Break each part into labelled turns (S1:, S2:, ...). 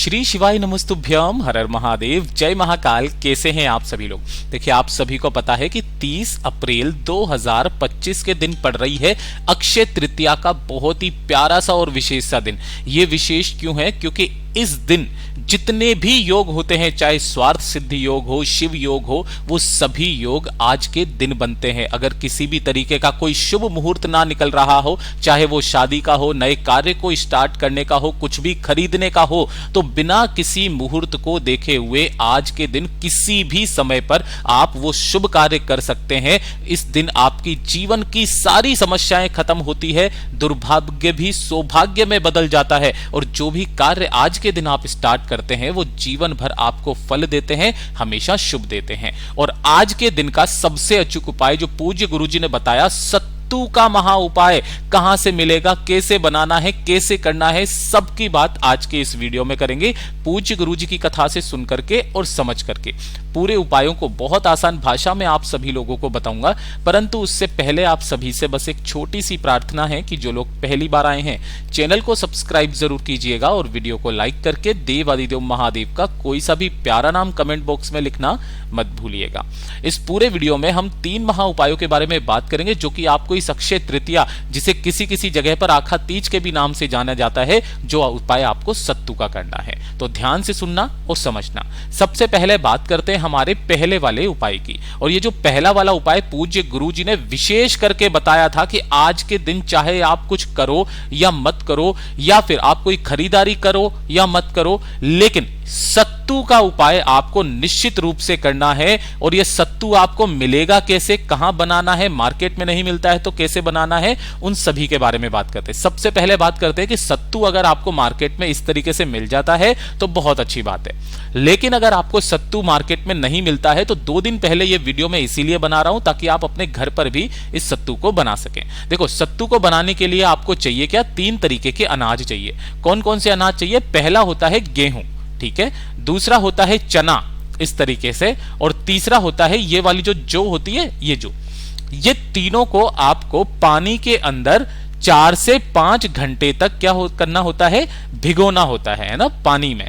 S1: श्री शिवाय नमस्तुभ्यम, हर हर महादेव, जय महाकाल। कैसे हैं आप सभी लोग? देखिए, आप सभी को पता है कि 30 अप्रैल 2025 के दिन पड़ रही है अक्षय तृतीया का बहुत ही प्यारा सा और विशेष सा दिन। ये विशेष क्यों है? क्योंकि इस दिन जितने भी योग होते हैं, चाहे स्वार्थ सिद्धि योग हो, शिव योग हो, वो सभी योग आज के दिन बनते हैं। अगर किसी भी तरीके का कोई शुभ मुहूर्त ना निकल रहा हो, चाहे वो शादी का हो, नए कार्य को स्टार्ट करने का हो, कुछ भी खरीदने का हो, तो बिना किसी मुहूर्त को देखे हुए आज के दिन किसी भी समय पर आप वो शुभ कार्य कर सकते हैं। इस दिन आपकी जीवन की सारी समस्याएं खत्म होती है, दुर्भाग्य भी सौभाग्य में बदल जाता है, और जो भी कार्य आज के दिन आप स्टार्ट करते हैं वो जीवन भर आपको फल देते हैं, हमेशा शुभ देते हैं। और आज के दिन का सबसे अचूक उपाय जो पूज्य गुरुजी ने बताया, सत्तू का महा उपाय कहां से मिलेगा, कैसे बनाना है, कैसे करना है, सबकी बात आज के इस वीडियो में करेंगे, पूज्य गुरुजी की कथा से सुन करके और समझ करके। पूरे उपायों को बहुत आसान भाषा में आप सभी लोगों को बताऊंगा, परंतु उससे पहले आप सभी से बस एक छोटी सी प्रार्थना है कि जो लोग पहली बार आए हैं, चैनल को सब्सक्राइब जरूर कीजिएगा और वीडियो को लाइक करके देव आदिदेव महादेव का कोई सा भी प्यारा नाम कमेंट बॉक्स में लिखना मत भूलिएगा। इस पूरे वीडियो में हम 3 महा उपायों के बारे में बात करेंगे, जो कि आपको इस अक्षय तृतीया, जिसे किसी किसी जगह पर आखा तीज के भी नाम से जाना जाता है, जो उपाय आपको सत्तू का करना है। तो ध्यान से सुनना और समझना। सबसे पहले बात करते हैं हमारे पहले वाले उपाय की, और ये जो पहला वाला उपाय पूज्य गुरुजी ने विशेष करके बताया था कि आज के दिन चाहे आप कुछ करो या मत करो, या फिर आप कोई खरीदारी करो या मत करो, लेकिन सत्तू का उपाय आपको निश्चित रूप से करना है। और यह सत्तू आपको मिलेगा कैसे, कहां बनाना है, मार्केट में नहीं मिलता है तो कैसे बनाना है, उन सभी के बारे में बात करते हैं। सबसे पहले बात करते हैं कि सत्तू अगर आपको मार्केट में इस तरीके से मिल जाता है तो बहुत अच्छी बात है, लेकिन अगर आपको सत्तू मार्केट में नहीं मिलता है तो 2 दिन पहले यह वीडियो मैं इसीलिए बना रहा हूं ताकि आप अपने घर पर भी इस सत्तू को बना सकें। देखो, सत्तू को बनाने के लिए आपको चाहिए क्या? 3 तरीके के अनाज चाहिए। कौन कौन से अनाज चाहिए? पहला होता है गेहूं, ठीक है, दूसरा होता है चना इस तरीके से, और तीसरा होता है ये वाली जो होती है, ये तीनों को आपको पानी के अंदर 4 से 5 घंटे तक करना होता है, भिगोना होता है ना, पानी में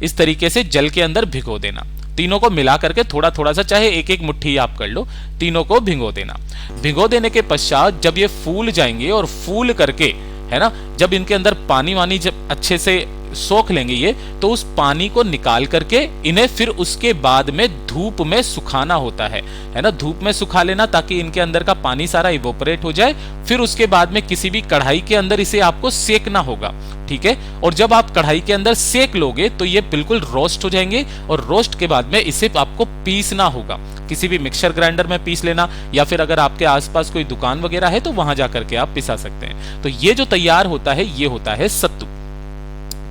S1: इस तरीके से जल के अंदर भिगो देना। तीनों को मिला करके थोड़ा थोड़ा सा, चाहे एक एक मुट्ठी आप कर लो, तीनों को भिगो देना। भिगो देने के पश्चात जब ये फूल जाएंगे, और फूल करके, है ना, जब इनके अंदर पानी वानी जब अच्छे से सोख लेंगे ये, तो उस पानी को निकाल करके इन्हें फिर उसके बाद में धूप में सुखाना होता है ना, धूप में सुखा लेना ताकि इनके अंदर का पानी सारा इवोपरेट हो जाए। फिर उसके बाद में किसी भी कढ़ाई के अंदर इसे आपको सेकना होगा, ठीक है। और जब आप कढ़ाई के अंदर सेक लोगे तो ये बिल्कुल रोस्ट हो जाएंगे, और रोस्ट के बाद में इसे आपको पीसना होगा। किसी भी मिक्सर ग्राइंडर में पीस लेना, या फिर अगर आपके आसपास कोई दुकान वगैरह है तो वहां जाकर के आप पिसा सकते हैं। तो ये जो तैयार होता है ये होता है सत्तू,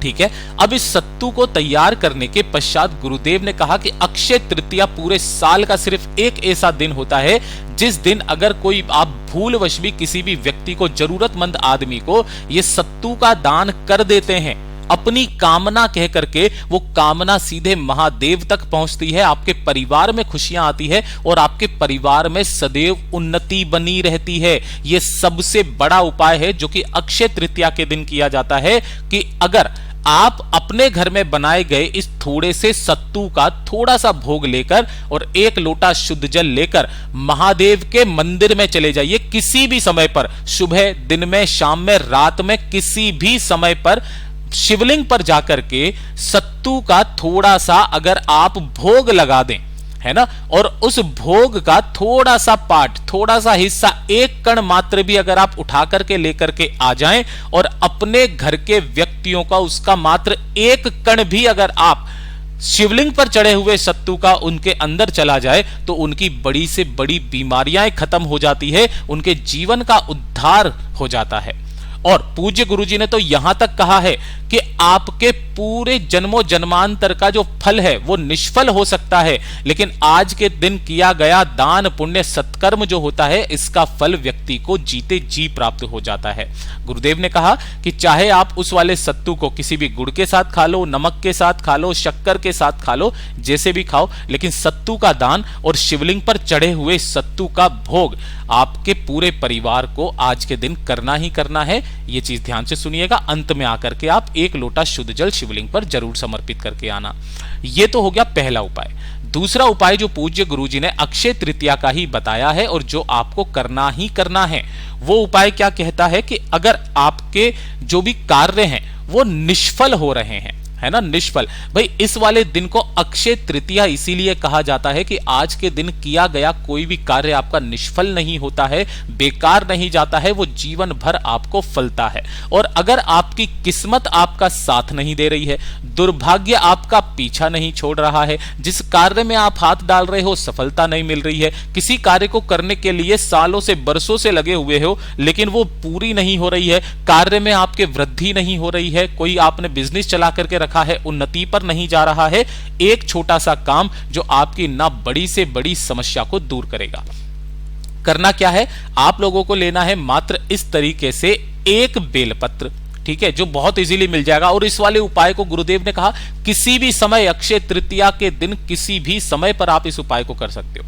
S1: ठीक है। अब इस सत्तू को तैयार करने के पश्चात गुरुदेव ने कहा कि अक्षय तृतीया पूरे साल का सिर्फ एक ऐसा दिन होता है जिस दिन अगर कोई आप भूलवश भी किसी भी व्यक्ति को, जरूरतमंद आदमी को, ये सत्तू का दान कर देते हैं अपनी कामना कह करके, वो कामना सीधे महादेव तक पहुंचती है, आपके परिवार में खुशियां आती है और आपके परिवार में सदैव उन्नति बनी रहती है। यह सबसे बड़ा उपाय है जो कि अक्षय तृतीया के दिन किया जाता है, कि अगर आप अपने घर में बनाए गए इस थोड़े से सत्तू का थोड़ा सा भोग लेकर और 1 लोटा शुद्ध जल लेकर महादेव के मंदिर में चले जाइए, किसी भी समय पर, सुबह, दिन में, शाम में, रात में, किसी भी समय पर शिवलिंग पर जाकर के सत्तू का थोड़ा सा अगर आप भोग लगा दें, है ना, और उस भोग का थोड़ा सा पार्ट, थोड़ा सा हिस्सा, 1 कण मात्र भी अगर आप उठा करके लेकर के आ जाएं, और अपने घर के व्यक्तियों का उसका मात्र 1 कण भी अगर आप शिवलिंग पर चढ़े हुए सत्तू का उनके अंदर चला जाए, तो उनकी बड़ी से बड़ी बीमारियां खत्म हो जाती है, उनके जीवन का उद्धार हो जाता है। और पूज्य गुरुजी ने तो यहां तक कहा है कि आपके पूरे जन्मों जन्मांतर का जो फल है वो निष्फल हो सकता है, लेकिन आज के दिन किया गया दान पुण्य सत्कर्म जो होता है, इसका फल व्यक्ति को जीते जी प्राप्त हो जाता है। गुरुदेव ने कहा कि चाहे आप उस वाले सत्तू को किसी भी गुड़ के साथ खा लो, नमक के साथ खा लो, शक्कर के साथ खा लो, जैसे भी खाओ, लेकिन सत्तू का दान और शिवलिंग पर चढ़े हुए सत्तू का भोग आपके पूरे परिवार को आज के दिन करना ही करना है, ये चीज ध्यान से सुनिएगा, अंत में आकर के आप 1 लोटा शुद्ध जल शिवलिंग पर जरूर समर्पित करके आना। ये तो हो गया पहला उपाय। दूसरा उपाय जो पूज्य गुरुजी ने अक्षय तृतीया का ही बताया है और जो आपको करना ही करना है, वो उपाय क्या कहता है कि अगर आपके जो भी कार्य हैं वो निष्फल हो रहे हैं, है ना, निष्फल, भाई इस वाले दिन को अक्षय तृतीया इसीलिए कहा जाता है कि आज के दिन किया गया कोई भी कार्य आपका निष्फल नहीं होता है, बेकार नहीं जाता है, वो जीवन भर आपको फलता है। और अगर आपकी किस्मत आपका साथ नहीं दे रही है, दुर्भाग्य आपका पीछा नहीं छोड़ रहा है, जिस कार्य में आप हाथ डाल रहे हो सफलता नहीं मिल रही है, किसी कार्य को करने के लिए सालों से बरसों से लगे हुए हो लेकिन वो पूरी नहीं हो रही है, कार्य में आपके वृद्धि नहीं हो रही है, कोई आपने बिजनेस चला करके रखा है उन्नति पर नहीं जा रहा है, एक छोटा सा काम जो आपकी ना बड़ी से बड़ी समस्या को दूर करेगा। करना क्या है, आप लोगों को लेना है मात्र इस तरीके से 1 बेलपत्र, ठीक है, जो बहुत इजीली मिल जाएगा। और इस वाले उपाय को गुरुदेव ने कहा किसी भी समय, अक्षय तृतीया के दिन किसी भी समय पर आप इस उपाय को कर सकते हो।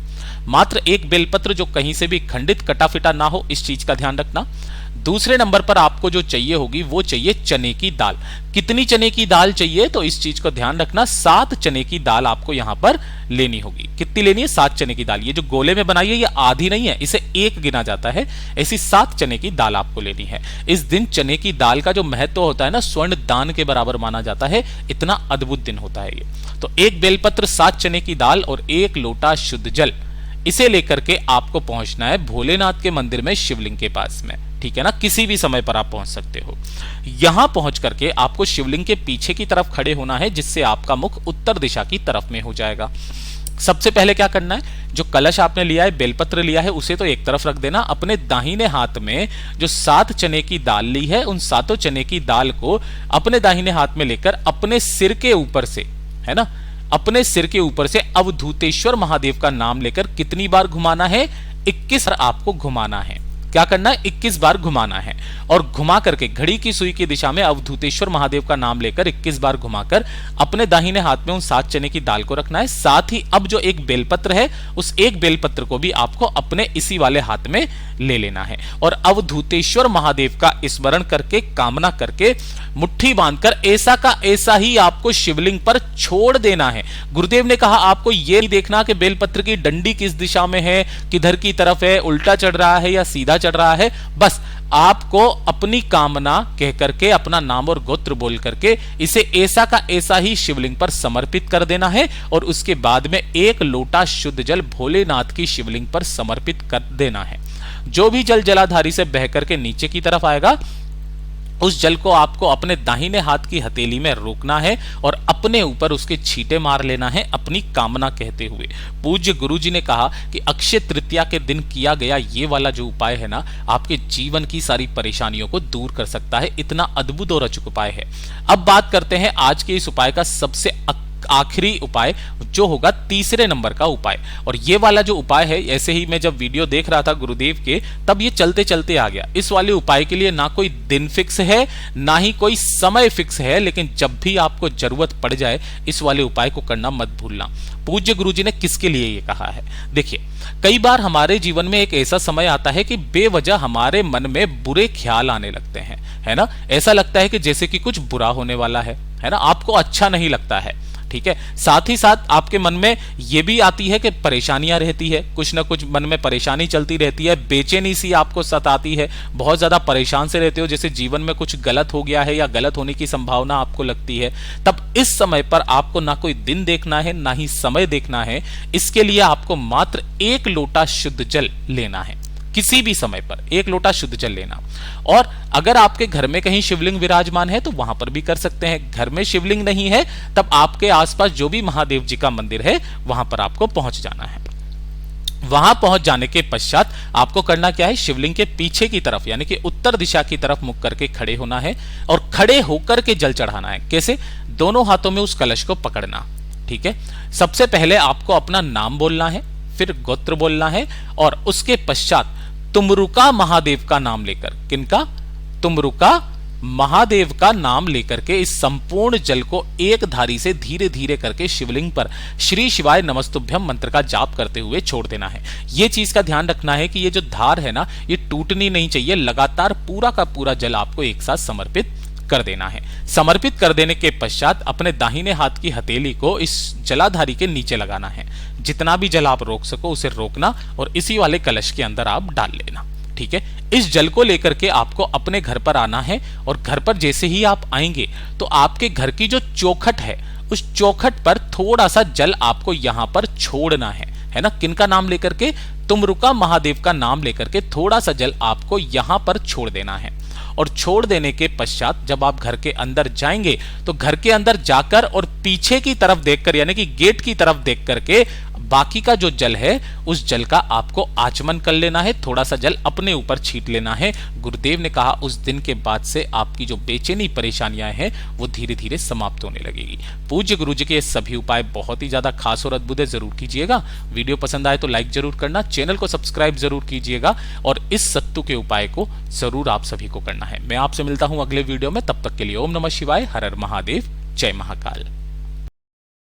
S1: मात्र 1 बेलपत्र जो कहीं से भी खंडित कटा फिटा ना हो, इस चीज का ध्यान रखना। दूसरे नंबर पर आपको जो चाहिए होगी वो चाहिए चने की दाल। कितनी चने की दाल चाहिए, तो इस चीज को ध्यान रखना, 7 चने की दाल आपको यहां पर लेनी होगी। कितनी लेनी है, 7 चने की दाल। ये जो गोले में बनाई है ये आधी नहीं है, इसे 1 गिना जाता है, ऐसी 7 चने की दाल आपको लेनी है। इस दिन चने की दाल का जो महत्व होता है ना, स्वर्ण दान के बराबर माना जाता है, इतना अद्भुत दिन होता है ये। तो 1 बेलपत्र, 7 चने की दाल और 1 लोटा शुद्ध जल, इसे लेकर के आपको पहुंचना है भोलेनाथ के मंदिर में, शिवलिंग के पास में, ठीक है ना, किसी भी समय पर आप पहुंच सकते हो। यहां पहुंच करके आपको शिवलिंग के पीछे की तरफ खड़े होना है, जिससे आपका मुख उत्तर दिशा की तरफ में हो जाएगा। सबसे पहले क्या करना है, जो कलश आपने लिया है, बेलपत्र लिया है, उसे तो एक तरफ रख देना। अपने दाहिने हाथ में जो 7 चने की दाल ली है, उन 7 चने की दाल को अपने दाहिने हाथ में लेकर अपने सिर के ऊपर से, है ना, अपने सिर के ऊपर से अवधूतेश्वर महादेव का नाम लेकर कितनी बार घुमाना है, 21 बार आपको घुमाना है। क्या करना है, 21 बार घुमाना है। और घुमा करके घड़ी की सुई की दिशा में अवधूतेश्वर महादेव का नाम लेकर 21 बार घुमाकर अपने दाहिने हाथ में उन 7 चने की दाल को रखना है। साथ ही अब जो 1 बेलपत्र है, उस 1 बेलपत्र को भी आपको अपने इसी वाले हाथ में ले लेना है और अवधूतेश्वर महादेव का स्मरण करके, कामना करके, मुट्ठी बांधकर ऐसा का ऐसा ही आपको शिवलिंग पर छोड़ देना है। गुरुदेव ने कहा आपको यह नहीं देखना कि बेलपत्र की डंडी किस दिशा में है, किधर की तरफ है, उल्टा चढ़ रहा है या सीधा चढ़ रहा है, बस आपको अपनी कामना कह करके, अपना नाम और गोत्र बोल करके इसे ऐसा का ऐसा ही शिवलिंग पर समर्पित कर देना है और उसके बाद में 1 लोटा शुद्ध जल भोलेनाथ की शिवलिंग पर समर्पित कर देना है। जो भी जल जलाधारी से बह करके नीचे की तरफ आएगा, उस जल को आपको अपने दाहिने हाथ की हथेली में रोकना है और अपने ऊपर उसके छींटे मार लेना है, अपनी कामना कहते हुए। पूज्य गुरुजी ने कहा कि अक्षय तृतीया के दिन किया गया ये वाला जो उपाय है ना, आपके जीवन की सारी परेशानियों को दूर कर सकता है। इतना अद्भुत और अचूक उपाय है। अब बात करते हैं आज के इस उपाय का सबसे आखिरी उपाय, जो होगा तीसरे नंबर का उपाय। और ये वाला जो उपाय है, ऐसे ही मैं जब वीडियो देख रहा था गुरुदेव के, तब ये चलते चलते आ गया। इस वाले उपाय के लिए ना कोई दिन फिक्स है, ना ही कोई समय फिक्स है, लेकिन जब भी आपको जरूरत पड़ जाए इस वाले उपाय को करना मत भूलना। पूज्य गुरुजी ने किसके लिए ये कहा है, देखिए, कई बार हमारे जीवन में एक ऐसा समय आता है कि बेवजह हमारे मन में बुरे ख्याल आने लगते हैं, है ना। ऐसा लगता है कि जैसे कि कुछ बुरा होने वाला है ना, आपको अच्छा नहीं लगता है, ठीक है। साथ ही साथ आपके मन में यह भी आती है कि परेशानियां रहती है, कुछ ना कुछ मन में परेशानी चलती रहती है, बेचैनी सी आपको सताती है, बहुत ज्यादा परेशान से रहते हो, जैसे जीवन में कुछ गलत हो गया है या गलत होने की संभावना आपको लगती है। तब इस समय पर आपको ना कोई दिन देखना है, ना ही समय देखना है। इसके लिए आपको मात्र 1 लोटा शुद्ध जल लेना है, किसी भी समय पर 1 लोटा शुद्ध जल लेना। और अगर आपके घर में कहीं शिवलिंग विराजमान है तो वहां पर भी कर सकते हैं। घर में शिवलिंग नहीं है तब आपके आसपास जो भी महादेव जी का मंदिर है वहां पर आपको पहुंच जाना है। वहां पहुंच जाने के पश्चात आपको करना क्या है, शिवलिंग के पीछे की तरफ यानी कि उत्तर दिशा की तरफ मुख करके खड़े होना है और खड़े होकर के जल चढ़ाना है। कैसे, दोनों हाथों में उस कलश को पकड़ना, ठीक है। सबसे पहले आपको अपना नाम बोलना है, फिर गोत्र बोलना है और उसके पश्चात तुमरुका महादेव का नाम लेकर, किनका, तुमरुका महादेव का नाम लेकर के इस संपूर्ण जल को एक धारी से धीरे धीरे करके शिवलिंग पर श्री शिवाय नमस्तुभ्यम मंत्र का जाप करते हुए छोड़ देना है। यह चीज का ध्यान रखना है कि ये जो धार है ना, ये टूटनी नहीं चाहिए। लगातार पूरा का पूरा जल आपको एक साथ समर्पित कर देना है। समर्पित कर देने के पश्चात अपने दाहिने हाथ की हथेली को इस जलाधारी के नीचे लगाना है। जितना भी जल आप रोक सको उसे रोकना और इसी वाले कलश के अंदर आप डाल लेना। ठीक है, इस जल को लेकर के आपको अपने घर पर आना है और घर पर जैसे ही आप आएंगे तो आपके घर की जो चौखट है उस चौखट पर थोड़ा सा जल आपको यहां पर छोड़ना है ना। किनका नाम लेकर के? तुमरुका महादेव का नाम लेकर के थोड़ा सा जल आपको यहां पर छोड़ देना है। और छोड़ देने के पश्चात जब आप घर के अंदर जाएंगे तो घर के अंदर जाकर और पीछे की तरफ देखकर, यानी कि गेट की तरफ देख करके बाकी का जो जल है उस जल का आपको आचमन कर लेना है। थोड़ा सा जल अपने ऊपर छींट लेना है। गुरुदेव ने कहा उस दिन के बाद से आपकी जो बेचैनी परेशानियां हैं वो धीरे धीरे समाप्त होने लगेगी। पूज्य गुरु जी के सभी उपाय बहुत ही ज्यादा खास और अद्भुत है, जरूर कीजिएगा। वीडियो पसंद आए तो लाइक जरूर करना, चैनल को सब्सक्राइब जरूर कीजिएगा और इस सत्तू के उपाय को जरूर आप सभी को करना है। मैं आपसे मिलता हूं अगले वीडियो में, तब तक के लिए ओम नमः शिवाय, हर हर महादेव, जय महाकाल।